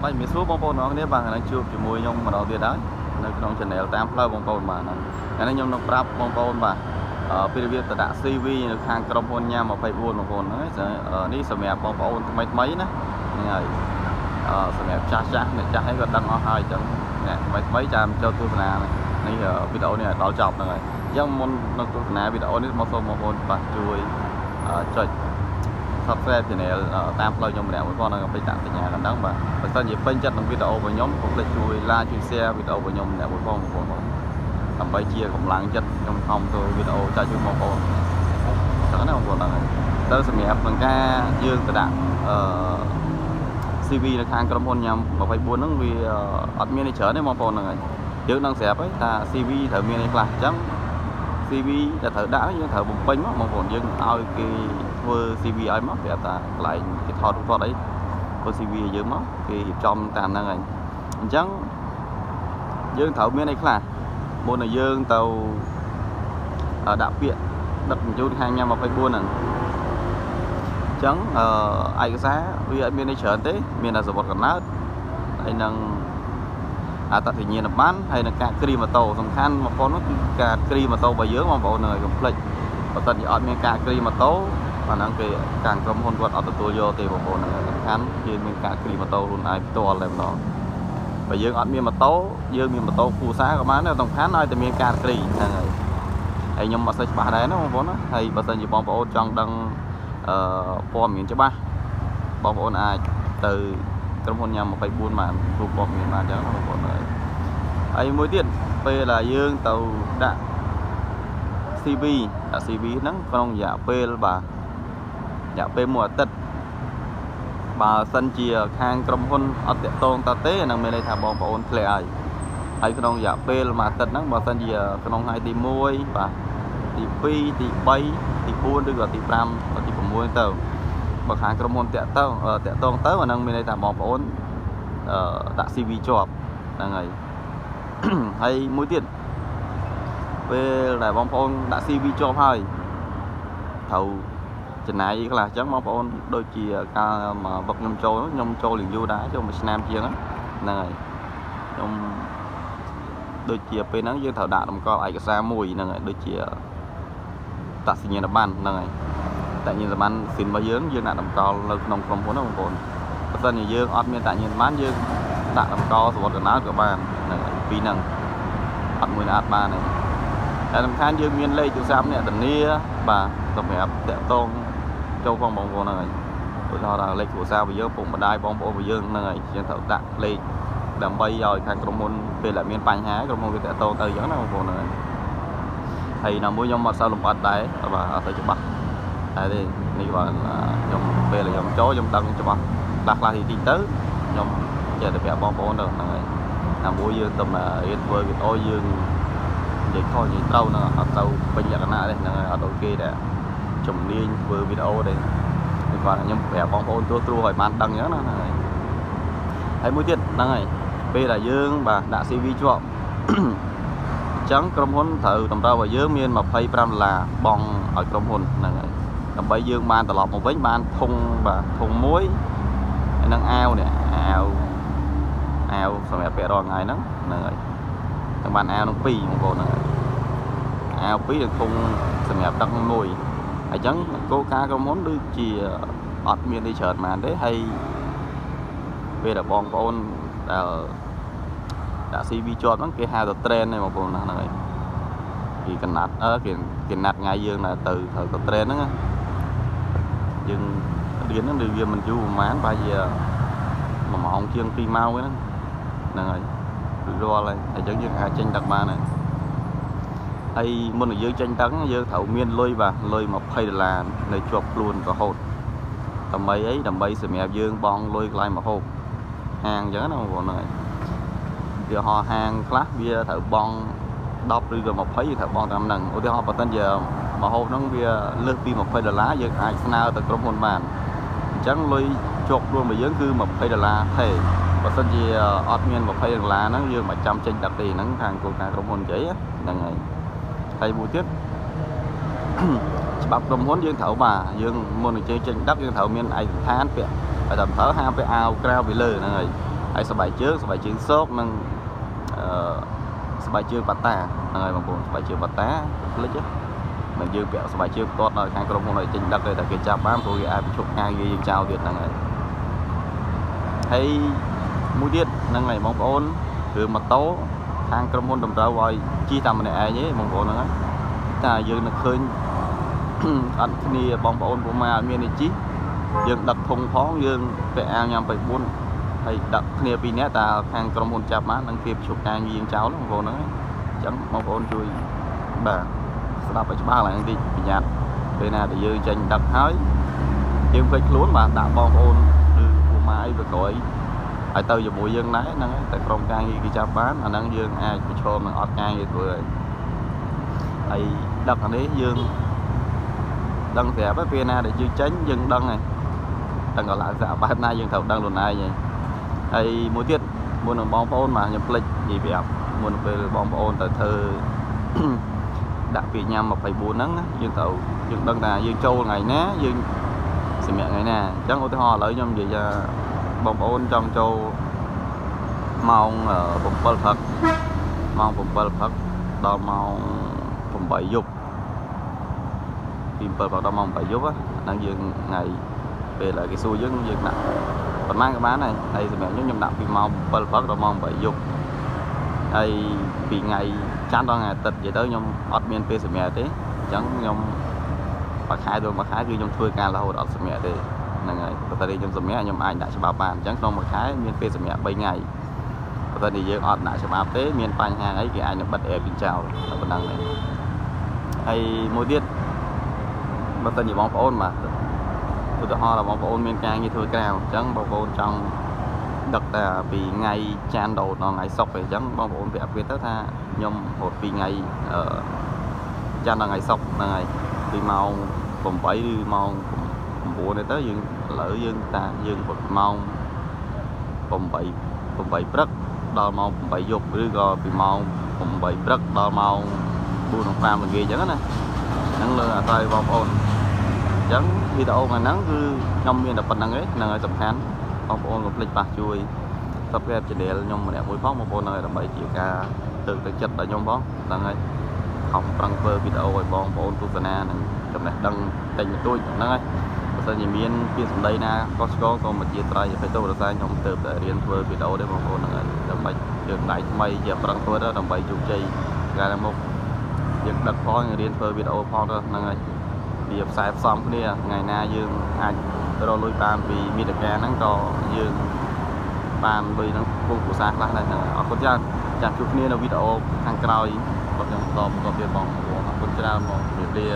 បាច់មានសួរបងប្អូនអរគ្នាបាទនឹងជួបជាមួយខ្ញុំម្ដងទៀតហើយនៅក្នុង channel តាមផ្លូវបងប្អូនបាទហ្នឹងថ្ងៃនេះខ្ញុំនឹងប្រាប់បងប្អូនបាទពីរបៀបទៅដាក់ CV នៅខាងក្រុមហ៊ុនញ៉ាំ24បងប្អូនហ្នឹងនេះសម្រាប់បងប្អូនថ្មីណាហ្នឹងហើយសម្រាប់ចាស់អ្នកចាស់ហ្នឹងក៏ដឹងអស់ហើយអញ្ចឹងអ្នកថ្មីចាំចូលទស្សនានេះវីដេអូនេះឲ្យដល់ចប់ហ្នឹងហើយអញ្ចឹងមុននឹងទស្សនាវីដេអូនេះមកសូមបងប្អូនបាទជួយចុច subscribe channel តាមផ្លូវខ្ញុំម្នាក់មួយផងនៅពេញដាក់សញ្ញាកណ្ដឹងបាទបើសិនជាពេញចិត្តនឹងវីដេអូរបស់ខ្ញុំកុំភ្លេចជួយ like ជួយ share វីដេអូរបស់ខ្ញុំម្នាក់មួយផងបងប្អូនដើម្បីជាកម្លាំងចិត្តខ្ញុំខំធ្វើវីដេអូចាស់ជូនបងប្អូនចឹងណាបងប្អូនហ្នឹងទៅសម្រាប់ក្នុងការយើងទៅដាក់CV នៅខាងក្រុមហ៊ុនញ៉ាំ24ហ្នឹងវាអត់មានអីច្រើនទេបងប្អូនហ្នឹងហើយយើងនឹងស្រាប់ហើយថា CV ត្រូវមានអីខ្លះអញ្ចឹង CV ដែលត្រូវដាក់យើងត្រូវបំពេញមកបងប្អូនយើងឲ្យគេធ្វើ CV ឲ្យមកប្រាប់ថាកន្លែងគេថតរូបថតអីធ្វើ CV ឲ្យយើងមកគេរៀបចំតាមហ្នឹងហើយអញ្ចឹងយើងត្រូវមានអីខ្លះមុននឹងយើងទៅដាក់ពាក្យដឹកជញ្ជូនខាងញ៉ាំ24ហ្នឹងអញ្ចឹងឯកសារវាអត់មានអីច្រើនទេមានតែសវត្ថកំណើតហើយនឹងអត្តសញ្ញាណប័ណ្ណហើយនឹងការគ្រីម៉ូតូសំខាន់បងប្អូននោះគឺការគ្រីម៉ូតូរបស់យើងបងប្អូននៅកុំភ្លេចបើសិនជាអត់មានការគ្រីម៉ូតូអាហ្នឹងគេខាងក្រុមហ៊ុនគាត់អត់ទទួលយកទេបងប្អូនហ្នឹងសំខាន់យើងមានការគ្រីម៉ូតូខ្លួនឯងផ្ទាល់តែម្ដងបើយើងអត់មានម៉ូតូយើងមានម៉ូតូគ្រួសារក៏បានដែរសំខាន់ឲ្យតែមានការគ្រីហ្នឹងហើយខ្ញុំអត់សូវច្បាស់ដែរណាបងប្អូនណាហើយបើសិនជាបងប្អូនចង់ដឹងព័ត៌មានច្បាស់បងប្អូនអាចទៅក្រុមហ៊ុនញ៉ាំ24បានគ្រប់ព័ត៌មានបានអញ្ចឹងបងប្អូនហើយមួយទៀតពេលដែលយើងទៅដាក់ CV ហ្នឹងក្នុងរយៈពេលបាទរយៈពេល1អាទិត្យបើសិនជាខាងក្រុមហ៊ុនអត់តាក់ទងតទេនឹងមានន័យថាបងប្អូនធ្លាក់ហើយក្នុងរយៈពេល1អាទិត្យហ្នឹងបើសិនជាក្នុងថ្ងៃទី1បាទទី2ទី3ទី4ឬក៏ទី5ទី6ទៅបើខាងក្រុមហ៊ុនតាក់ទងទៅអានឹងមានន័យថាបងប្អូនដាក់ CV ជាប់ហ្នឹងហើយហើយមួយទៀតពេលដែលបងប្អូនដាក់ CV ជាប់ហើយត្រូវចំណាយខ្លះអញ្ចឹងបងប្អូនដូចជាការមកវឹកខ្ញុំចូលរៀងយូរដែរចូល1ឆ្នាំជាងហ្នឹងហើយខ្ញុំដូចជាពេលហ្នឹងយើងត្រូវដាក់តម្កល់ឯកសារមួយហ្នឹងហើយដូចជាតសញ្ញាណប័ណ្ណហ្នឹងហើយតញ្ញាណប័ណ្ណស៊ីនរបស់យើងដាក់តម្កល់នៅក្នុងក្រុមហ៊ុនហ្នឹងបងប្អូនបើសិនជាយើងអត់មានតញ្ញាណប័ណ្ណយើងដាក់តម្កល់សវត្ថកណ្ដាលក៏បានហ្នឹងហើយពីហ្នឹងអត់មួយណាអត់បានទេតែសំខាន់យើងមានលេខទូរស័ព្ទអ្នកធានាបាទសម្រាប់តាក់ទងចូលផងបងប្អូនហ្នឹងហើយឧទាហរណ៍ថាលេខទូរស័ព្ទរបស់យើងពុកម្ដាយបងប្អូនរបស់យើងហ្នឹងហើយយើងត្រូវដាក់លេខដើម្បីឲ្យខាងក្រុមហ៊ុនពេលដែលមានបញ្ហាក្រុមហ៊ុនគេតាក់ទងទៅអញ្ចឹងណាបងប្អូនហ្នឹងហើយណាមួយខ្ញុំអត់សូវលម្អិតដែរបាទអត់ទៅច្បាស់តែទេនេះបាទខ្ញុំពេលខ្ញុំចូលខ្ញុំដឹងច្បាស់ខ្លះទីតិចទៅខ្ញុំចេះតែប្រាប់បងប្អូនទៅហ្នឹងហើយណាមួយយើងទៅរៀនធ្វើវីដេអូយើងនិយាយខុសនិយាយត្រូវហ្នឹងអត់ទៅពេញលក្ខណៈទេហ្នឹងហើយអត់ដូចគេដែរជំនាញធ្វើវីដេអូទេគឺគាត់ខ្ញុំប្រាប់បងប្អូនត្រួសឲ្យបានដឹងអញ្ចឹងណាហ្នឹងហើយមួយទៀតហ្នឹងហើយពេលដែលយើងបាទដាក់ CV ជាប់អញ្ចឹងក្រុមហ៊ុនត្រូវតម្រូវឲ្យយើងមាន$25បង់ឲ្យក្រុមហ៊ុនហ្នឹងហើយដើម្បីយើងបានត្រឡប់មកវិញបានធុងបាទធុងមួយហើយនឹងអាវនេះអាវសម្រាប់ពាក់រាល់ថ្ងៃហ្នឹងហើយទាំងបានអាវនឹង2បងប្អូនហ្នឹងហើយអាវ2និងធុងសម្រាប់ដឹកមួយអញ្ចឹងគោលការណ៍ក្រុមហ៊ុនដូចជាអត់មានអីច្រើនប៉ុន្មានទេហើយពេលដែលបងប្អូនដែលដាក់ CV ជាប់ហ្នឹងគេហៅទៅ train ទេបងប្អូនហ្នឹងហើយគេកណាត់គេណាត់ថ្ងៃយើងទៅត្រូវទៅ train ហ្នឹងយើងរៀនហ្នឹងវាមិនយូរប្រហែលប្រហែលជា1ម៉ោងជាង2ម៉ោងហ្នឹងហើយរាល់ហើយអញ្ចឹងយើងអាចចេញដឹកបានហើយមុននឹងយើងចេញដឹកយើងត្រូវមានលុយបាទលុយ$20នៅជាប់ខ្លួនរហូតដើម្បីអីដើម្បីសម្រាប់យើងបង់លុយកន្លែងមកហូបហាងអញ្ចឹងណាបងប្អូនហើយវាហោហាងខ្លះវាត្រូវបង់10ឬក៏20ត្រូវបង់តាមហ្នឹងឧទាហរណ៍បើសិនជាមកហូបហ្នឹងវាលើសពី$20យើងអាចស្នើទៅក្រុមហ៊ុនបានអញ្ចឹងលុយជាប់ខ្លួនរបស់យើងគឺ$20ថេបើសិនជាអត់មាន$20ហ្នឹងយើងមិនចាំចេញដឹកទេហ្នឹងខាងគោលការណ៍ក្រុមហ៊ុននិយាយហ្នឹងហើយមួយទៀតច្បាប់ក្រុមហ៊ុនយើងត្រូវបាទយើងមុននឹងចេញដឹកយើងត្រូវមានឯកសណ្ឋានពាក់តែត្រូវហាមពាក់អាវក្រៅពីលើហ្នឹងហើយ ហើយស្បែកជើងសោកនិងស្បែកជើងបាតាហ្នឹងហើយបងប្អូនស្បែកជើងបាតាផ្លិចមិនយើងពាក់ស្បែកជើងផ្ទាត់ដល់ខាងក្រុមហ៊ុនឲ្យចេញដឹកតែគេចាប់បានព្រោះគេអាចបញ្ឈប់ការងារយើងចោលទៀតហ្នឹងហើយមួយទៀតហ្នឹងហើយបងប្អូនគឺម៉ូតូខាងក្រុមហ៊ុនតម្រូវឲ្យជិះតាមម្នាក់ឯងទេបងប្អូនហ្នឹងហើយតែយើងនឹកឃើញអត់គ្នាបងប្អូនពុកម៉ែអត់មាននេះជិះយើងដឹកធុងផងយើងពាក់អាវញ៉ាំ9ហើយដឹកគ្នាពីរនាក់តែខាងក្រុមហ៊ុនចាប់បាននឹងគេបញ្ឈប់ការងារយើងចោលបងប្អូនហ្នឹងអញ្ចឹងបងប្អូនជួយបាទស្ដាប់ឲ្យច្បាស់ឡើងតិចប្រយ័ត្នពេលណាដែលយើងចេញដឹកហើយយើងភ្លេចខ្លួនបាទដាក់បងប្អូនឬពុកម៉ែអីទៅក្រោយហើយទៅជាមួយយើងដែរហ្នឹងតែក្រុមការងារគេចាប់បានអាហ្នឹងយើងអាចប្រឈមនឹងអត់ការងារធ្វើហើយដឹកអានេះយើងដឹងប្រាប់ពេលណាដែលយើងចេញយើងដឹងហើយដឹងក៏ឡើងស្អាតបែបណាយើងត្រូវដឹងខ្លួនឯងហើយមួយទៀតមុននឹងបងប្អូនមកខ្ញុំភ្លេចនិយាយប្រាប់មុនពេលបងប្អូនទៅធ្វើដាក់ពាក្យញ៉ាំ24ហ្នឹងយើងត្រូវយើងដឹងថាយើងចូលថ្ងៃណាយើងសម្រាប់ថ្ងៃណាអញ្ចឹងឧទាហរណ៍ឥឡូវខ្ញុំនិយាយថាបងប្អូនចង់ចូលម៉ោង7ព្រឹកដល់ម៉ោង8យប់ពី7ព្រឹកដល់ម៉ោង8យប់ហ្នឹងយើងថ្ងៃពេលគេសួរយើងដាក់ប៉ុន្មានក៏បានដែរហើយសម្រាប់ខ្ញុំដាក់ពីម៉ោង7ព្រឹកដល់ម៉ោង8យប់ហើយពីថ្ងៃច័ន្ទដល់ថ្ងៃអាទិត្យនិយាយទៅខ្ញុំអត់មានពេលសម្រាប់ទេអញ្ចឹងខ្ញុំមួយខែគឺខ្ញុំធ្វើការរហូតអត់សម្រាប់ទេហ្នឹងហើយបើតែខ្ញុំសម្រាប់ខ្ញុំអាចដាក់ច្បាប់បានអញ្ចឹងក្នុងមួយខែមានពេលសម្រាប់3ថ្ងៃបើតែយើងអត់ដាក់ច្បាប់ទេមានបញ្ហាអីគេអាចនឹងបិទអេពីចោលតែប៉ុណ្្នឹងទេហើយមួយទៀតបើតែបងប្អូនបាទឧទាហរណ៍ថាបងប្អូនមានការងារធ្វើក្រៅអញ្ចឹងបងប្អូនចង់ដឹកតែពីថ្ងៃច័ន្ទដល់ថ្ងៃសុក្រអញ្ចឹងបងប្អូនប្រាប់គេទៅថាខ្ញុំរត់ពីថ្ងៃច័ន្ទដល់ថ្ងៃសុក្រហ្នឹងហើយពីម៉ោង8ឬម៉ោង9ទៅយើងឥឡូវយើងថាយើងរត់ម៉ោង8ព្រឹកដល់ម៉ោង8យប់ឬក៏ពីម៉ោង8ព្រឹកដល់ម៉ោង4 5ល្ងាចអញ្ចឹងណាហ្នឹងលើអាស្រ័យបងប្អូនអញ្ចឹងវីដេអូហ្នឹងគឺខ្ញុំមានតែប៉ុណ្្នឹងឯងហ្នឹងហើយសំខាន់បងប្អូនកុំភ្លេចប៉ះជួយ Subscribe channel ខ្ញុំម្នាក់មួយផងបងប្អូនហើយដើម្បីជាការលើកទឹកចិត្តដល់ខ្ញុំផងហ្នឹងហើយខំប្រឹងធ្វើវីដេអូឲ្យបងប្អូនទស្សនានិងចំណេះដឹងតិចបន្តួចហ្នឹងហើយបើសិនជាមានពាក្យសម្ដីណាខុសឆ្គងក៏មកជាត្រៃឲ្យទៅរសារខ្ញុំទៅតែរៀនធ្វើវីដេអូទេបងប្អូនហ្នឹងហើយដើម្បីយើងដៃថ្មីជាប្រឹងធ្វើទៅដើម្បីជោគជ័យកាលណាមកយើងដឹកផងរៀនធ្វើវីដេអូផងទៅហ្នឹងហើយវាផ្សាយផ្សំគ្នាថ្ងៃណាយើងអាចរកលុយបានពីមាតិកាហ្នឹងក៏យើងបានលុយហ្នឹងពុកឧស្សាហ៍ខ្លះដែរអរគុណច្រើនចាំជួបគ្នានៅវីដេអូខាងក្រោយបន្តទៀតបងប្អូនអរគុណច្រើនបងជម្រាបលា